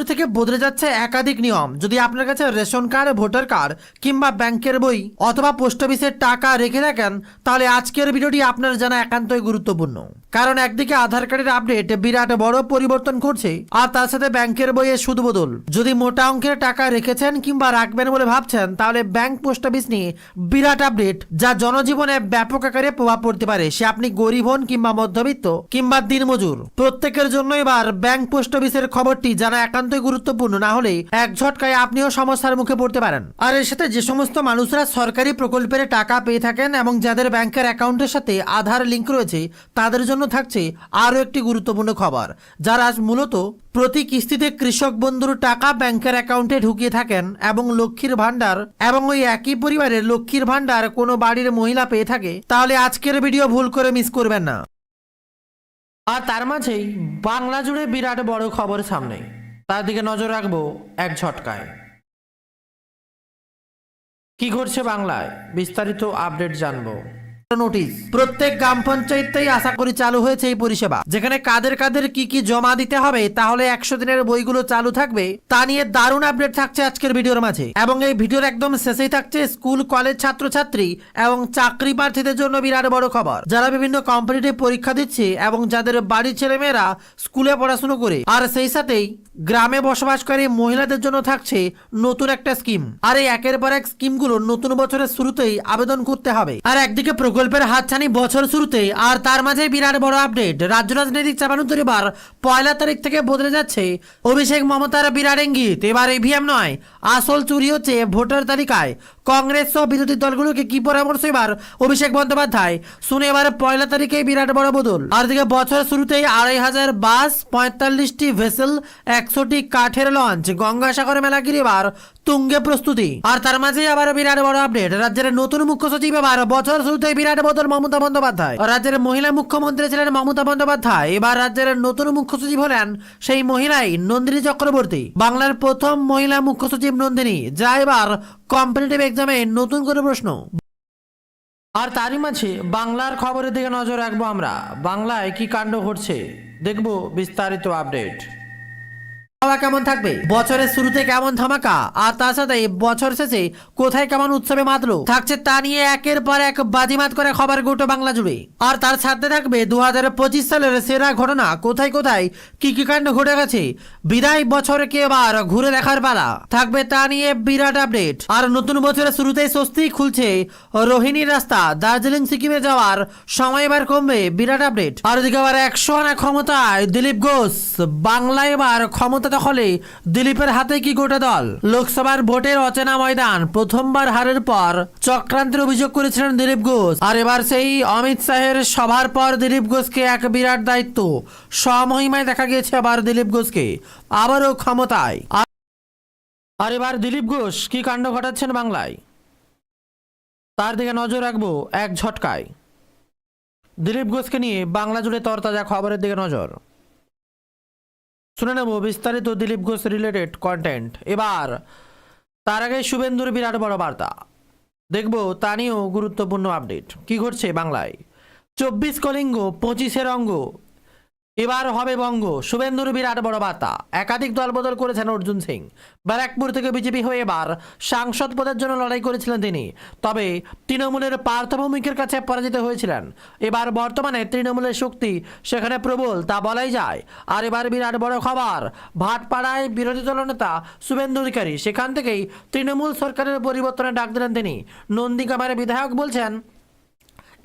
জানুয়ারি থেকে বদলে যাচ্ছে একাধিক নিয়ম। যদি আপনার কাছে রেশন কার্ড, ভোটার কার্ড কিংবা ব্যাংকের বই অথবা পোস্ট অফিসের টাকা রেখে থাকেন, তাহলে আজকের ভিডিওটি আপনার জানা একান্তই গুরুত্বপূর্ণ। কারণ একদিকে আধার কার্ডের আপডেট বিরাট বড় পরিবর্তন করছে, আর তার সাথে ব্যাংকের বইয়ে সুদ বদল। যদি মোটা অঙ্কের টাকা রেখেছেন কিংবা রাখবেন বলে ভাবছেন, তাহলে ব্যাংক, পোস্ট অফিস নিয়ে বিরাট আপডেট, যা জনজীবনে ব্যাপক আকারে প্রভাব পড়তে পারে। সে আপনি গরিব হন কিংবা মধ্যবিত্ত কিংবা দিনমজুর, প্রত্যেকের জন্য এবার ব্যাংক, পোস্ট অফিসের খবরটি জানা একান্তই গুরুত্বপূর্ণ। না হলে এক ঝটকায় আপনিও সমস্যার মুখে পড়তে পারেন। আর এর সাথে যে সমস্ত মানুষরা সরকারি প্রকল্পের টাকা পেয়ে থাকেন এবং যাদের ব্যাংকের অ্যাকাউন্টের সাথে আধার লিঙ্ক রয়েছে, তাদের জন্য থাকছে আরও একটি গুরুত্বপূর্ণ খবর। যারা আজ মূলত প্রতি কিস্তিতে কৃষক বন্ধুর টাকা ব্যাংকের অ্যাকাউন্টে ঢুকিয়ে থাকেন এবং লক্ষ্মীর ভান্ডার এবং ওই একই পরিবারের লক্ষ্মীর ভান্ডার কোনো বাড়ির মহিলা পেয়ে থাকে, তাহলে আজকের ভিডিও ভুল করে মিস করবেন না। আর তার মাঝেই বাংলা জুড়ে বিরাট বড় খবর সামনে, তার দিকে নজর রাখবো এক ঝটকায়। কি ঘটছে বাংলায়, বিস্তারিত আপডেট জানবো। নোটিশ প্রত্যেক গ্রাম পঞ্চায়েতেই আশা করি চালু হয়েছে এই পরিষেবা, যেখানে কাদের কাদের কি কি জমা দিতে হবে, তাহলে 100 দিনের বইগুলো চালু থাকবে, তা নিয়ে দারুণ আপডেট থাকছে আজকের ভিডিওর মাঝে। এবং এই ভিডিওর একদম শেষেই থাকছে স্কুল, কলেজ ছাত্রছাত্রী এবং চাকরি প্রার্থীদের জন্য বিরাট বড় খবর, যারা বিভিন্ন কম্পিটিটিভ পরীক্ষা দিচ্ছে এবং যাদের বাড়ির ছেলেমেয়েরা স্কুলে পড়াশোনা করে। আর সেই সাথেই গ্রামে বসবাসকারী মহিলাদের জন্য থাকছে নতুন একটা স্কিম। আর এই একের পর এক স্কিমগুলো নতুন বছরের শুরুতেই আবেদন করতে হবে। আর একদিকে প্রকল্পের হাতছানি বছর শুরুতেই, আর তার মাঝে বিরাট বড় আপডেট, রাজ্য রাজনৈতিক চাপানুতর এবার 1 তারিখ থেকে বদলে যাচ্ছে। অভিষেক মমতার বিরাট ইঙ্গিত, এবার ইভিএম নয়, আসল চুরি হচ্ছে ভোটার তালিকায়। কংগ্রেস সহ বিরোধী দলগুলোকে কি পরামর্শ এবার অভিষেক বন্দ্যোপাধ্যায়, শুনে এবার 1 তারিখে বিরাট বড় বদল। আর দিকে বছর শুরুতেই 2500 বাস, 45টি ভেসেল, 100টি কাঠের লঞ্চ, গঙ্গাসাগর মেলা ঘিরে এবার তুঙ্গে প্রস্তুতি। আর তার মাঝে আবার বিরাট বড় আপডেট, রাজ্যের নতুন মুখ্য সচিব এবার বছর শুরুতেই বিরাট বদল মমতা বন্দ্যোপাধ্যায়। রাজ্যের মহিলা মুখ্যমন্ত্রী ছিলেন মমতা বন্দ্যোপাধ্যায়, এবার রাজ্যের নতুন মুখ্য সচিব হলেন সেই মহিলাই নন্দিনী চক্রবর্তী, বাংলার প্রথম মহিলা মুখ্য সচিব নন্দিনী, যা এবার কম্পিটিটিভ এক্সামে নতুন করে প্রশ্ন। আর তারই মাঝে বাংলার খবরের দিকে নজর রাখবো আমরা। বাংলায় কি কাণ্ড ঘটছে দেখবো, বিস্তারিত আপডেট। কেমন থাকবে, বছরের শুরুতে কেমন ধামাকা, আর তার সাথে বছর শেষে কোথায় কেমন উৎসবে মাতলো থাকছে, তা নিয়ে একের পর এক বাজিমাত করে খবর গোটা বাংলা জুড়ে। আর তার সাথে থাকবে 2025 সালের সেরা ঘটনা, কোথায় কোথায় কি কি কাণ্ড ঘটে গেছে, বিদায় বছরকে এবার ঘুরে দেখার পালা থাকবে, তা নিয়ে বিরাট আপডেট। আর নতুন বছরের শুরুতেই স্বস্তি খুলছে রোহিণীর রাস্তা, দার্জিলিং সিকিমে যাওয়ার সময় এবার কমবে, বিরাট আপডেট। আর ওদিকে আবার 100 আনা ক্ষমতায় দিলীপ ঘোষ, বাংলায় এবার ক্ষমতা দখলে দিলীপের হাতে কি গোটা দল। লোকসভার ভোটের অচেনা ময়দান, প্রথমবার হারের পর চক্রান্তের অভিযোগ করেছিলেন দিলীপ ঘোষ। আর এবার সেই অমিত শাহের সভার পর দিলীপ ঘোষকে এক বিরাট দায়িত্ব, স্বমহিমায় দেখা গিয়েছে আবার দিলীপ ঘোষকে আবারও ক্ষমতায়। আর এবার দিলীপ ঘোষ কি কাণ্ড ঘটাচ্ছেন বাংলায়, তার দিকে নজর রাখবো এক ঝটকায়। দিলীপ ঘোষকে নিয়ে বাংলা জুড়ে তরতাজা খবরের দিকে নজর, শুনে নেব বিস্তারিত দিলীপ ঘোষ রিলেটেড কন্টেন্ট। এবার তার আগে শুভেন্দুর বিরাট বড় বার্তা দেখবো, তা নিয়েও গুরুত্বপূর্ণ আপডেট। কি ঘটছে বাংলায়, 24 কলিঙ্গ 25 অঙ্গ, এবার হবে বঙ্গ। শুভেন্দুর বিরাট বড় বার্তা, একাধিক দল বদল করেছেন অর্জুন সিং। ব্যারাকপুর থেকে বিজেপি হয়ে এবার সাংসদ পদের জন্য লড়াই করেছিলেন তিনি, তবে তৃণমূলের পার্থ ভৌমিকের কাছে পরাজিত হয়েছিলেন। এবার বর্তমানে তৃণমূলের শক্তি সেখানে প্রবল, তা বলাই যায়। আর এবার বিরাট বড় খবর, ভাটপাড়ায় বিরোধী দলনেতা শুভেন্দু অধিকারী, সেখান থেকেই তৃণমূল সরকারের পরিবর্তনের ডাক দিলেন তিনি। নন্দীগ্রামের বিধায়ক বলছেন,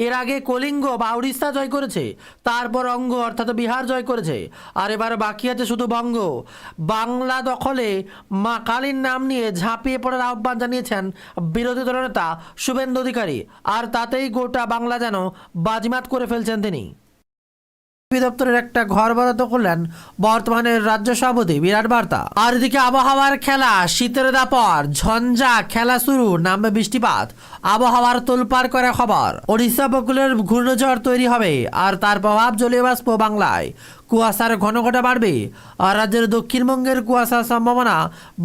এর আগে কলিঙ্গ বা উড়িষ্যা জয় করেছে, তারপর অঙ্গ অর্থাৎ বিহার জয় করেছে, আর এবার বাকি আছে শুধু বঙ্গ। বাংলা দখলে মা কালীর নাম নিয়ে ঝাঁপিয়ে পড়ার আহ্বান জানিয়েছেন বিরোধী দলনেতা শুভেন্দু অধিকারী। আর তাতেই গোটা বাংলা যেন বাজিমাত করে ফেলছেন তিনি। দপ্তরের একটা ঘর বরাদ্দ করলেন বর্তমানের রাজ্য সভাপতি, বিরাট বার্তা। আর এদিকে আবহাওয়ার খেলা, শীতের দাপট, ঝঞ্ঝা খেলা শুরু, নামবে বৃষ্টিপাত, আবহাওয়ার তোলপাড় করা খবর। ওড়িশা উপকূলের ঘূর্ণিঝড় তৈরি হবে, আর তার প্রভাব জলীয় বাষ্প বাংলায়। কুয়াশার ঘনঘটা বাড়বে। আর রাজ্যের দক্ষিণবঙ্গের কুয়াশার সম্ভাবনা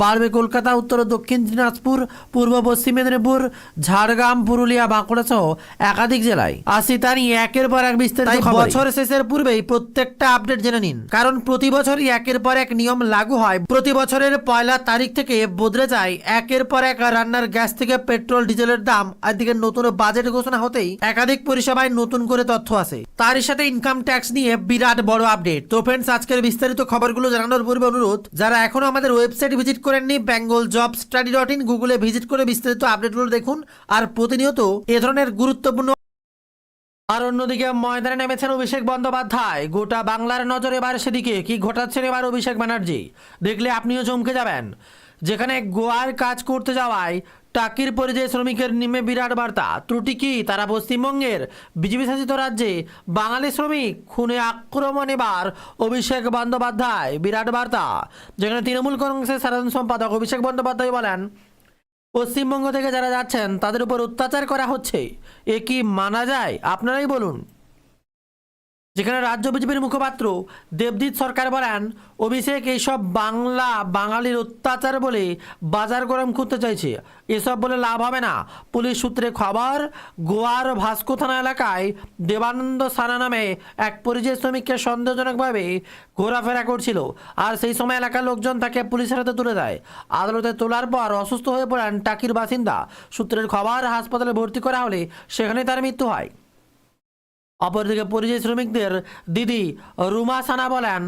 বাড়বে কলকাতা, উত্তর ও দক্ষিণ দিনাজপুর, পূর্ব পশ্চিম মেদিনীপুর, ঝাড়গ্রাম, পুরুলিয়া, বাঁকুড়া সহ একাধিক জেলায়। আসি তা নিয়ে একের পর এক বিস্তারিত খবর। বছর শেষের পূর্বেই প্রত্যেকটা আপডেট জেনে নিন, কারণ প্রতি বছরই একের পর এক নিয়ম লাগু হয়। প্রতি বছরের 1 তারিখ থেকে বদলে যায় একের পর এক রান্নার গ্যাস থেকে পেট্রোল ডিজেলের দাম। আর দিকে নতুন বাজেট ঘোষণা হতেই একাধিক পরিষেবায় নতুন করে তথ্য আসে। তারই সাথে ইনকাম ট্যাক্স নিয়ে বিরাট বড় আপডেট। তো ফ্রেন্ডস, আজকের বিস্তারিত খবরগুলো জানানোর পূর্বে অনুরোধ, যারা এখনো আমাদের ওয়েবসাইট ভিজিট করেননি bengaljobstudy.in, গুগলে ভিজিট করে বিস্তারিত আপডেটগুলো দেখুন আর প্রতিনিয়ত এ ধরনের গুরুত্বপূর্ণ। আর অন্যদিকে ময়দানে নেমেছেন অভিষেক বন্দ্যোপাধ্যায়। গোটা বাংলার নজর এবার সেদিকে। কি ঘটাচ্ছেন এবার অভিষেক ব্যানার্জি, দেখলে আপনিও চমকে যাবেন। যেখানে গোয়ার কাজ করতে যাওয়ায় টাকির পরিযায়ী শ্রমিকের নিমে বিরাট বার্তা। ত্রুটি কি? তারা পশ্চিমবঙ্গের বিজেপি শাসিত রাজ্যে বাঙালি শ্রমিক খুনে আক্রমণ। এবার অভিষেক বন্দ্যোপাধ্যায় বিরাট বার্তা, যেখানে তৃণমূল কংগ্রেসের সাধারণ সম্পাদক অভিষেক বন্দ্যোপাধ্যায় বলেন, পশ্চিমবঙ্গ থেকে যারা যাচ্ছেন তাদের উপর অত্যাচার করা হচ্ছে, এ কি মানা যায়? আপনারাই বলুন। যেখানে রাজ্য বিজেপির মুখপাত্র দেবজিৎ সরকার বলেন, অভিষেক এইসব বাঙালির অত্যাচার বলে বাজার গরম করতে চাইছে, এসব বলে লাভ হবে না। পুলিশ সূত্রে খবর, গোয়ার ভাস্কো থানা এলাকায় দেবানন্দ সানা নামে এক পরিযায়ী শ্রমিককে সন্দেহজনকভাবে ঘোরাফেরা করছিল, আর সেই সময় এলাকার লোকজন তাকে পুলিশের হাতে তুলে দেয়। আদালতে তোলার পর অসুস্থ হয়ে পড়েন টাকির বাসিন্দা। সূত্রের খবর, হাসপাতালে ভর্তি করা হলে সেখানেই তার মৃত্যু হয়। অপরদিকে পরিযায়ী শ্রমিকদের দিদি রুমা সানা বলেন,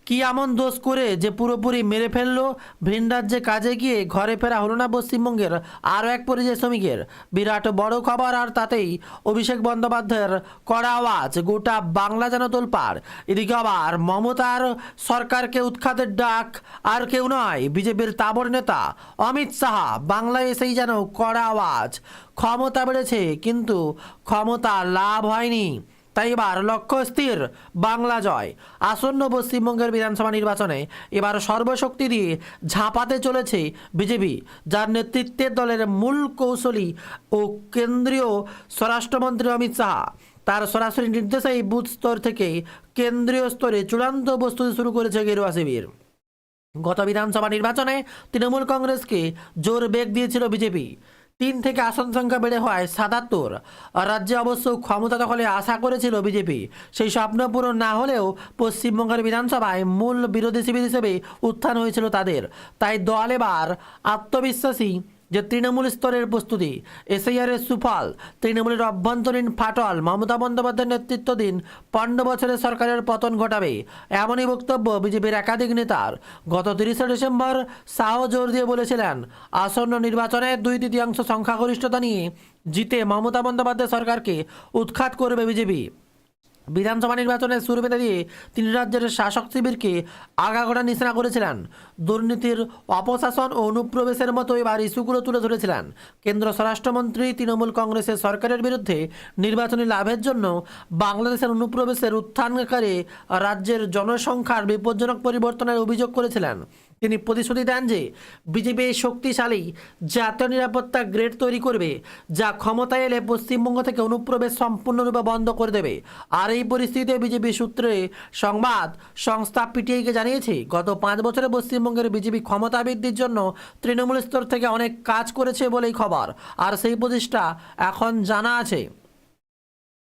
কি এমন দোষ করে যে পুরোপুরি মেরে ফেললো? ভিন রাজ্যে কাজে গিয়ে ঘরে ফেরা হলো না পশ্চিমবঙ্গের আরও এক পরিযায়ী শ্রমিকের। বিরাট বড় খবর, আর তাতেই অভিষেক বন্দ্যোপাধ্যায়ের কড়া আওয়াজ। গোটা বাংলা যেন তোলপাড়। এদিকে আবার মমতার সরকারকে উৎখাতের ডাক আর কেউ নয়, বিজেপির তাবড় নেতা অমিত শাহ। বাংলায় এসেই যেন কড়া আওয়াজ। ক্ষমতা বেড়েছে কিন্তু ক্ষমতা লাভ হয়নি, তাই এবার লক্ষ্য স্থির বাংলা জয়। আসন্ন পশ্চিমবঙ্গের বিধানসভা নির্বাচনে এবার সর্বশক্তি দিয়ে ঝাঁপাতে চলেছে বিজেপি, যার নেতৃত্বের দলের মূল কৌশলী ও কেন্দ্রীয় স্বরাষ্ট্রমন্ত্রী অমিত শাহ। তার সরাসরি নির্দেশেই বুথ স্তর থেকে কেন্দ্রীয় স্তরে চূড়ান্ত প্রস্তুতি শুরু করেছে গেরুয়া শিবির। গত বিধানসভা নির্বাচনে তৃণমূল কংগ্রেসকে জোর বেগ দিয়েছিল বিজেপি। 3 থেকে আসন সংখ্যা বেড়ে হয় 77। রাজ্যে অবশ্য ক্ষমতা দখলে আশা করেছিল বিজেপি। সেই স্বপ্ন পূরণ না হলেও পশ্চিমবঙ্গের বিধানসভায় মূল বিরোধী শিবির হিসেবে উত্থান হয়েছিল তাদের। তাই দল এবার আত্মবিশ্বাসী যে তৃণমূল স্তরের প্রস্তুতি, এসআইআরের সুফল, তৃণমূলের অভ্যন্তরীণ ফাটল মমতা বন্দ্যোপাধ্যায়ের নেতৃত্বাধীন 15 বছরের সরকারের পতন ঘটাবে, এমনই বক্তব্য বিজেপির একাধিক নেতার। গত 30 ডিসেম্বর শাহ জোর দিয়ে বলেছিলেন, আসন্ন নির্বাচনে 2/3 সংখ্যাগরিষ্ঠতা নিয়ে জিতে মমতা বন্দ্যোপাধ্যায় সরকারকে উৎখাত করবে বিজেপি। বিধানসভা নির্বাচনের শুরু বেঁধে দিয়ে তিনি রাজ্যের শাসক শিবিরকে আগাগোড়া নিশানা করেছিলেন। দুর্নীতির, অপশাসন ও অনুপ্রবেশের মতো এবার ইস্যুগুলো তুলে ধরেছিলেন। কেন্দ্র স্বরাষ্ট্রমন্ত্রী তৃণমূল কংগ্রেসের সরকারের বিরুদ্ধে নির্বাচনী লাভের জন্য বাংলাদেশের অনুপ্রবেশের উত্থানকারী রাজ্যের জনসংখ্যার বিপজ্জনক পরিবর্তনের অভিযোগ করেছিলেন। তিনি প্রতিশ্রুতি দেন যে বিজেপি শক্তিশালী জাতীয় নিরাপত্তা গ্রেড তৈরি করবে, যা ক্ষমতায় এলে পশ্চিমবঙ্গ থেকে অনুপ্রবেশ সম্পূর্ণরূপে বন্ধ করে দেবে। আর এই পরিস্থিতিতে বিজেপি সূত্রে সংবাদ সংস্থা পিটিআইকে জানিয়েছে, গত 5 বছরে পশ্চিমবঙ্গের বিজেপি ক্ষমতা বৃদ্ধির জন্য তৃণমূল স্তর থেকে অনেক কাজ করেছে বলেই খবর। আর সেই প্রচেষ্টা এখন জানা আছে।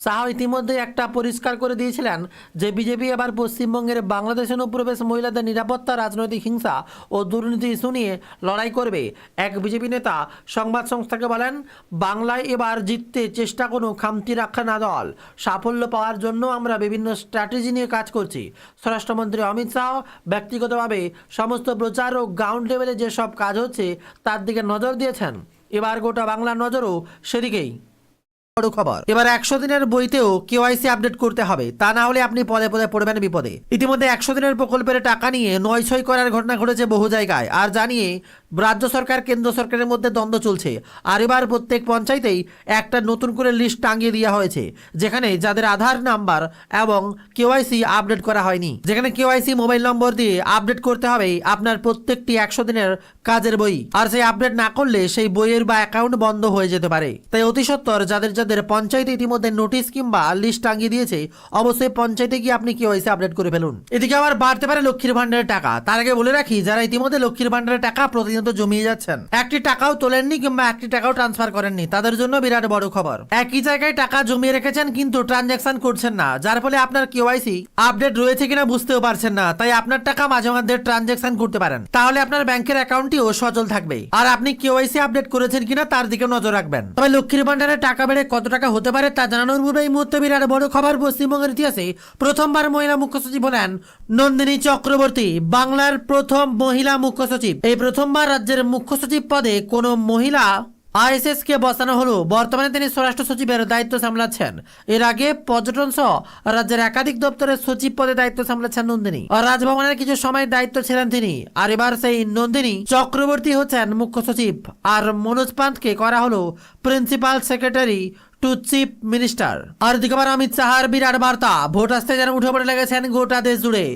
শাহ ইতিমধ্যে একটা পরিষ্কার করে দিয়েছিলেন যে বিজেপি এবার পশ্চিমবঙ্গের বাংলাদেশ অনুপ্রবেশ, মহিলাদের নিরাপত্তা, রাজনৈতিক হিংসা ও দুর্নীতি ইস্যু নিয়ে লড়াই করবে। এক বিজেপি নেতা সংবাদ সংস্থাকে বলেন, বাংলায় এবার জিততে চেষ্টা কোনো খামতি রাখা না দল। সাফল্য পাওয়ার জন্য আমরা বিভিন্ন স্ট্র্যাটেজি নিয়ে কাজ করছি। স্বরাষ্ট্রমন্ত্রী অমিত শাহ ব্যক্তিগতভাবে সমস্ত প্রচার ও গ্রাউন্ড লেভেলে যেসব কাজ হচ্ছে তার দিকে নজর দিয়েছেন। এবার গোটা বাংলার নজরও সেদিকেই। বড় খবর, এবার 100 দিনের বইতেও কেওয়াইসি আপডেট করতে হবে, তা না হলে আপনি পদে পদে পড়বেন বিপদে। ইতিমধ্যে 100 দিনের প্রকল্পের টাকা নিয়ে নয়ছয় করার ঘটনা ঘটেছে বহু জায়গায়, আর জানিয়ে রাজ্য সরকার কেন্দ্র সরকারের মধ্যে দ্বন্দ্ব চলছে। আর এবার প্রত্যেক পঞ্চায়েতেই একটা নতুন করে লিস্ট টাঙিয়ে দেওয়া হয়েছে, যেখানে যাদের আধার নাম্বার এবং কেওয়াইসি আপডেট করা হয়নি, যেখানে কেওয়াইসি মোবাইল নম্বর দিয়ে আপডেট করতে হবে আপনার প্রত্যেকটি 100 দিনের কাজের বই। আর সেই আপডেট না করলে সেই বইয়ের বা অ্যাকাউন্ট বন্ধ হয়ে যেতে পারে। তাই অতি সত্বর যাদের মহিলাদের পঞ্চায়েতে ইতিমধ্যে নোটিশ কিংবা লিস্ট টাঙিয়ে দিয়েছে। অবশ্যই পঞ্চায়েতে গিয়ে আপনি কেওয়াইসি আপডেট করে ফেলুন। এদিকে আবার বাড়তে পারে লক্ষ্মীর ভান্ডারের টাকা। তার আগে বলে রাখি, যারা ইতিমধ্যে লক্ষ্মীর ভান্ডারের টাকা প্রতিনিয়ত জমিয়ে যাচ্ছেন, একটি টাকাও তোলেননি কিংবা একটি টাকাও ট্রান্সফার করেননি, তাদের জন্য বিরাট বড় খবর। একই জায়গায় টাকা জমিয়ে রেখেছেন কিন্তু ট্রানজাকশন করছেন না, যার ফলে আপনার কেওয়াইসি আপডেট রয়েছে কিনা বুঝতেও পারছেন না। তাই আপনার টাকা মাঝে মাঝে ট্রানজাকশন করতে পারেন, তাহলে আপনার ব্যাংকের অ্যাকাউন্টটিও সচল থাকবে। আর আপনি কেওয়াইসি আপডেট করেছেন কিনা তার দিকে নজর রাখবেন। তবে লক্ষ্মীর ভান্ডারের টাকা বেড়ে কত টাকা হতে পারে তা জানানোর পূর্বে এই মুহূর্তে বিরাট বড় খবর। পশ্চিমবঙ্গের ইতিহাসে প্রথমবার মহিলা মুখ্য সচিব হলেন নন্দিনী চক্রবর্তী, বাংলার প্রথম মহিলা মুখ্য সচিব। এই প্রথমবার রাজ্যের মুখ্য সচিব পদে কোনো মহিলা আইএসএস কে বসানো হলো। বর্তমানে তিনি স্বরাষ্ট্র সচিবের দায়িত্ব সামলাচ্ছেন। এর আগে পর্যটন সহ রাজ্যের একাধিক দপ্তরের সচিব পদে দায়িত্ব সামলাচ্ছেন নন্দিনী। আর রাজভবনের কিছু সময় দায়িত্ব ছিলেন তিনি। আর এবার সেই নন্দিনী চক্রবর্তী হচ্ছেন মুখ্য সচিব। আর মনোজ পান্তকে করা হলো principal secretary to chief minister. আর দিকে আবার অমিত শাহর বিরাট বার্তা, ভোট আসতে যেন উঠে পড়ে লেগেছেন গোটা দেশ জুড়ে।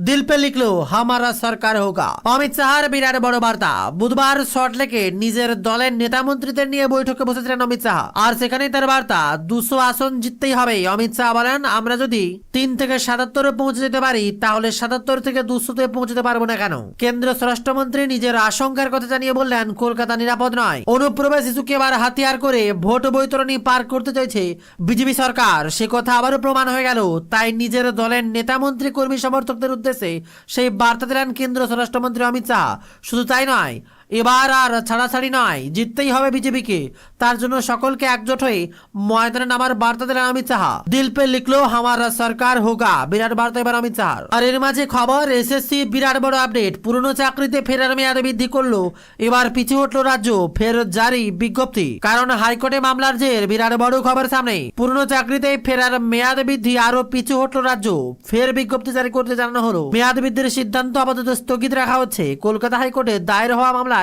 দিল পে লিখলো হামারা সরকার হোগা। অমিত শাহর বিরাট বড় বার্তা। বুধবার সল্টলেকে নিজের দলের নেতা মন্ত্রীদের নিয়ে বৈঠকে বসেছিলেন অমিত শাহ। আর সেখানেই তার বার্তা, 200 আসন জিততেই হবে। অমিত শাহ বলেন, আমরা যদি 3 থেকে 77 পৌঁছে যেতে পারি, তাহলে 77 থেকে 200-তে পৌঁছতে পারবো না কেন? কেন্দ্রীয় স্বরাষ্ট্রমন্ত্রী নিজের আশঙ্কার কথা জানিয়ে বললেন, কলকাতা নিরাপদ নয়। অনুপ্রবেশ ইস্যুকে এবার হাতিয়ার করে ভোট বৈতরণী পার করতে চাইছে বিজেপি সরকার, সে কথা আবারও প্রমাণ হয়ে গেল। তাই নিজের দলের নেতা মন্ত্রী কর্মী সমর্থকদের উদ্দেশ্যে সেই বার্তা দিলেন কেন্দ্রীয় স্বরাষ্ট্রমন্ত্রী অমিত শাহ। শুধু তাই নয়, এবার আর ছাড়াছাড়ি নয়, জিততেই হবে বিজেপিকে। তার জন্য সকলকে একজোট হয়ে ময়দানে নামার বার্তা দিলেন অমিত শাহ। দিল পে লিখলো হামারা সরকার হোগা, বিরাট বার্তা এবার অমিত শাহ। আর এর মাঝে খবর, এসএসসি বিরাট বড় আপডেট, পুরনো চাকরিতে ফেরার মেয়াদ বৃদ্ধি করলো। এবার পিছু হটলো রাজ্য, ফের জারি বিজ্ঞপ্তি। কারণ হাইকোর্টে মামলার জের, বিরাট বড় খবর সামনে। পুরনো চাকরিতে ফেরার মেয়াদ বৃদ্ধি আরো পিছু হটলো রাজ্য, ফের বিজ্ঞপ্তি জারি করতে জানানো হলো। মেয়াদ বৃদ্ধির সিদ্ধান্ত আপাতত স্থগিত রাখা হচ্ছে। কলকাতা হাইকোর্টে দায়ের হওয়া মামলা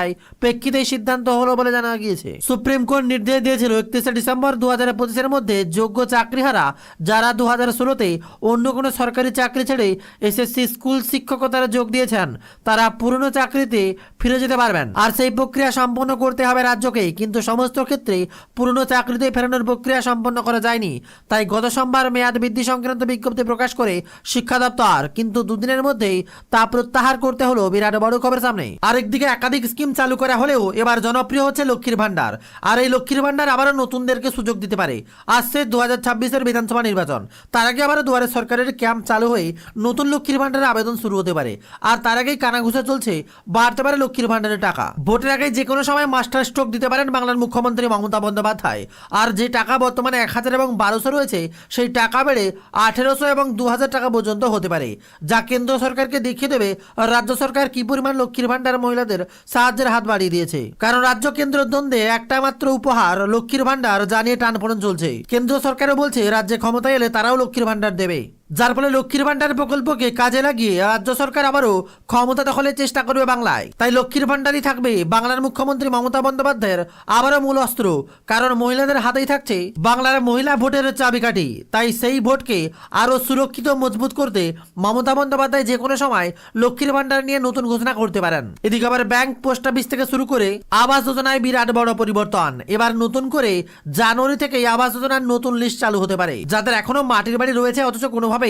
প্রেক্ষিতে সিদ্ধান্ত হলো বলে জানা গিয়েছে। সুপ্রিম কোর্ট নির্দেশ দিয়েছিল 31 ডিসেম্বর 2025 মধ্যে যোগ্য চাকরিহারা যারা 2016-তে অন্য কোনো সরকারি চাকরি ছেড়ে এসএসসি স্কুল শিক্ষকতার যোগ দিয়েছেন, তারা পুরনো চাকরিতে ফিরে যেতে পারবেন। আর সেই প্রক্রিয়া সম্পন্ন করতে হবে রাজ্যকে। কিন্তু সমস্ত ক্ষেত্রে পুরনো চাকরিতে ফেরানোর প্রক্রিয়া সম্পন্ন করা যায়নি। তাই গত সোমবার মেয়াদ বৃদ্ধি সংক্রান্ত বিজ্ঞপ্তি প্রকাশ করে শিক্ষা দপ্তর, কিন্তু দুদিনের মধ্যেই তা প্রত্যাহার করতে হলো। বিরাট বড় খবর সামনে। আরেকদিকে একাধিক স্কিম চালু করা হলেও এবার জনপ্রিয় হচ্ছে লক্ষ্মীর ভান্ডার। আর এই লক্ষ্মীর ভান্ডার আবারও নতুনদেরকে সুযোগ দিতে পারে। আসছে 2026-এর বিধানসভা নির্বাচন, তার আগে আবারও দুয়ারে সরকারের ক্যাম্প চালু হয়ে নতুন লক্ষ্মীর ভান্ডারের আবেদন শুরু হতে পারে। আর তার আগেই কানাঘুষা চলছে, বাড়তে পারে লক্ষ্মীর ভান্ডারের টাকা। ভোটের আগে যে কোনো সময় মাস্টার স্ট্রোক দিতে পারেন বাংলার মুখ্যমন্ত্রী মমতা বন্দ্যোপাধ্যায়। আর যে টাকা বর্তমানে 1000 এবং 1200 রয়েছে, সেই টাকা বেড়ে 1800 এবং 2000 টাকা পর্যন্ত হতে পারে, যা কেন্দ্র সরকারকে দেখিয়ে দেবে রাজ্য সরকার কি পরিমাণ লক্ষ্মীর ভান্ডার মহিলাদের সাহায্যের হাত বাড়িয়ে দিয়েছে। কারণ রাজ্য কেন্দ্র দ্বন্দ্বে একটা মাত্র উপহার লক্ষ্মীর ভান্ডার জানিয়ে টানপোড়েন চলছে। কেন্দ্র সরকারও বলছে রাজ্যে ক্ষমতায় এলে তারাও লক্ষ্মীর ভান্ডার দেবে, যার ফলে লক্ষ্মীর ভান্ডার প্রকল্পকে কাজে লাগিয়ে রাজ্য সরকার আবারও ক্ষমতা দখলের চেষ্টা করবে বাংলায়। তাই লক্ষ্মীর ভান্ডারই থাকবে বাংলার মুখ্যমন্ত্রী মমতা বন্দ্যোপাধ্যায়ের আবারও মূল অস্ত্র। কারণ মহিলাদের হাতেই থাকছে বাংলার মহিলা ভোটের চাবিকাঠি। তাই সেই ভোটকে আরো সুরক্ষিত মজবুত করতে মমতা বন্দ্যোপাধ্যায় যে কোনো সময় লক্ষ্মীর ভান্ডার নিয়ে নতুন ঘোষণা করতে পারেন। এদিকে আবার ব্যাংক, পোস্ট অফিস থেকে শুরু করে আবাস যোজনায় বিরাট বড় পরিবর্তন। এবার নতুন করে জানুয়ারি থেকে আবাস যোজনার নতুন লিস্ট চালু হতে পারে। যাদের এখনো মাটির বাড়ি রয়েছে অথচ কোনোভাবে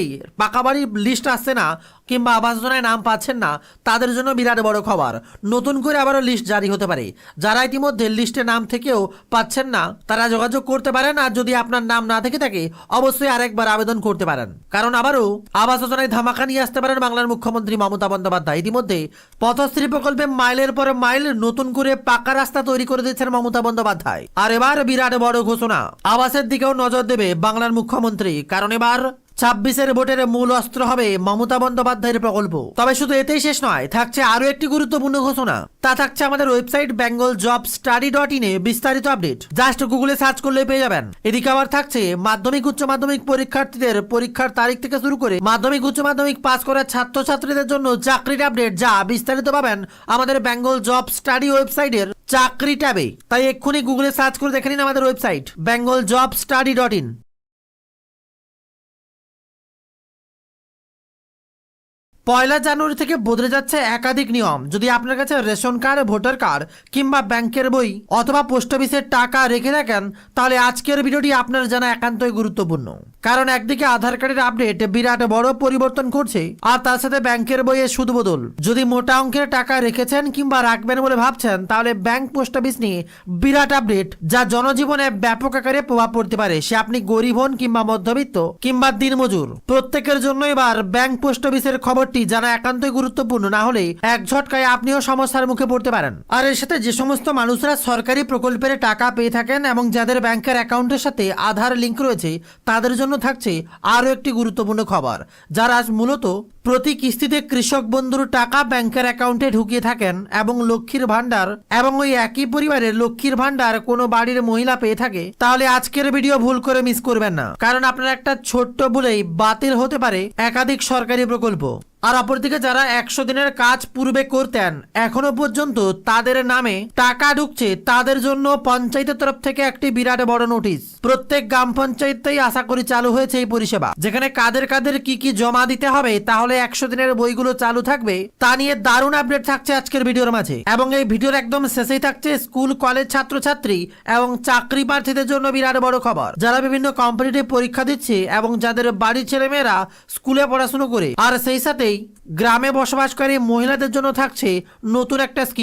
পাকা বাড়ির লিস্ট আসছে না কিংবা আবাস যোজনায় নাম পাচ্ছেন না, তাদের জন্য বিরাট বড় খবর। নতুন করে আবারও লিস্ট জারি হতে পারে। যারা ইতিমধ্যে লিস্টে নাম থেকেও পাচ্ছেন না, তারা যোগাযোগ করতে পারেন। আর যদি আপনার নাম না থেকে থাকে, অবশ্যই আরেকবার আবেদন করতে পারেন। কারণ আবারও আবাস যোজনায় ধামাকা নিয়ে আসতে পারেন বাংলার মুখ্যমন্ত্রী মমতা বন্দ্যোপাধ্যায়। ইতিমধ্যে পথশ্রী প্রকল্পে মাইলের পর মাইল নতুন করে পাকা রাস্তা তৈরি করে দিচ্ছেন মমতা বন্দ্যোপাধ্যায়। আর এবার বিরাট বড় ঘোষণা, আবাসের দিকেও নজর দেবে বাংলার মুখ্যমন্ত্রী। কারণ এবার 26-এর ভোটের মূল অস্ত্র হবে মমতা বন্দ্যোপাধ্যায়ের প্রকল্প। তবে শুধু এতেই শেষ নয়, থাকছে আরো একটি গুরুত্বপূর্ণ ঘোষণা। তা থাকছে আমাদের ওয়েবসাইট bengaljobstudy.in-এ বিস্তারিত আপডেট। জাস্ট গুগলে সার্চ করলে পেয়ে যাবেন। এদিকে আবার থাকছে মাধ্যমিক উচ্চ মাধ্যমিক পরীক্ষার্থীদের পরীক্ষার তারিখ থেকে শুরু করে মাধ্যমিক উচ্চ মাধ্যমিক পাস করা ছাত্রছাত্রীদের জন্য চাকরির আপডেট, যা বিস্তারিত পাবেন আমাদের বেঙ্গল জব স্টাডি ওয়েবসাইটের চাকরি ট্যাবে। তাই এক্ষুনি গুগলে সার্চ করে দেখে নিন আমাদের ওয়েবসাইট bengaljobstudy.in। পয়লা জানুয়ারি থেকে বদলে যাচ্ছে একাধিক নিয়ম। যদি আপনার কাছে রেশন কার্ড, ভোটার কার্ড কিংবা ব্যাংকের বই অথবা পোস্ট অফিসের টাকা রেখে থাকেন, তাহলে আজকের ভিডিওটি আপনার জানা একান্তই গুরুত্বপূর্ণ। কারণ একদিকে আধার কার্ডের আপডেট বিরাট বড় পরিবর্তন করছে, আর তার সাথে ব্যাংকের বইয়ে সুদ বদল। যদি মোটা অঙ্কের টাকা রেখেছেন কিংবা রাখবেন বলে ভাবছেন, তাহলে ব্যাংক পোস্ট অফিস নিয়ে বিরাট আপডেট, যা জনজীবনে ব্যাপক আকারে প্রভাব পড়তে পারে। সে আপনি গরিব হন কিংবা মধ্যবিত্ত কিংবা দিনমজুর, প্রত্যেকের জন্য এবার ব্যাংক পোস্ট অফিসের খবরটি জানা একান্তই গুরুত্বপূর্ণ। না হলে এক ঝটকায় আপনিও সমস্যার মুখে পড়তে পারেন। আর এর সাথে যে সমস্ত মানুষরা সরকারি প্রকল্পের টাকা পেয়ে থাকেন এবং যাদের ব্যাংকের অ্যাকাউন্টের সাথে আধার লিংক রয়েছে, তাদের জন্য থাকছে আরও একটি গুরুত্বপূর্ণ খবর। যারা আজ মূলত প্রতি কিস্তিতে কৃষক বন্ধুর টাকা ব্যাংকের অ্যাকাউন্টে ঢুকিয়ে থাকেন এবং লক্ষ্মীর ভান্ডার এবং ওই একই পরিবারের লক্ষ্মীর ভান্ডার কোনো বাড়ির মহিলা পেয়ে থাকে, তাহলে আজকের ভিডিও ভুল করে মিস করবেন না। কারণ আপনার একটা ছোট্ট ভুলেই বাতিল হতে পারে একাধিক সরকারি প্রকল্প। আর অপরদিকে যারা 100 দিনের কাজ পূর্বে করতেন, এখনো পর্যন্ত তাদের নামে টাকা ঢুকছে, তাদের জন্য পঞ্চায়েতের তরফ থেকে একটি বিরাট বড় নোটিশ। প্রত্যেক গ্রাম পঞ্চায়েতেই আশা করি চালু হয়েছে এই পরিষেবা, যেখানে কাদের কাদের কি কি জমা দিতে হবে, তাহলে 100 দিনের বইগুলো চালু থাকবে, তা নিয়ে দারুণ আপডেট থাকছে আজকের ভিডিওর মাঝে। এবং এই ভিডিওর একদম শেষেই থাকছে স্কুল কলেজ ছাত্রছাত্রী এবং চাকরি প্রার্থীদের জন্য বিরাট বড় খবর, যারা বিভিন্ন কম্পিটিটিভ পরীক্ষা দিচ্ছে এবং যাদের বাড়ির ছেলেমেয়েরা স্কুলে পড়াশোনা করে। আর সেই সাথে গ্রামে বসবাসকারী মহিলাদের জন্য থাকছে নতুন একটা স্কিম।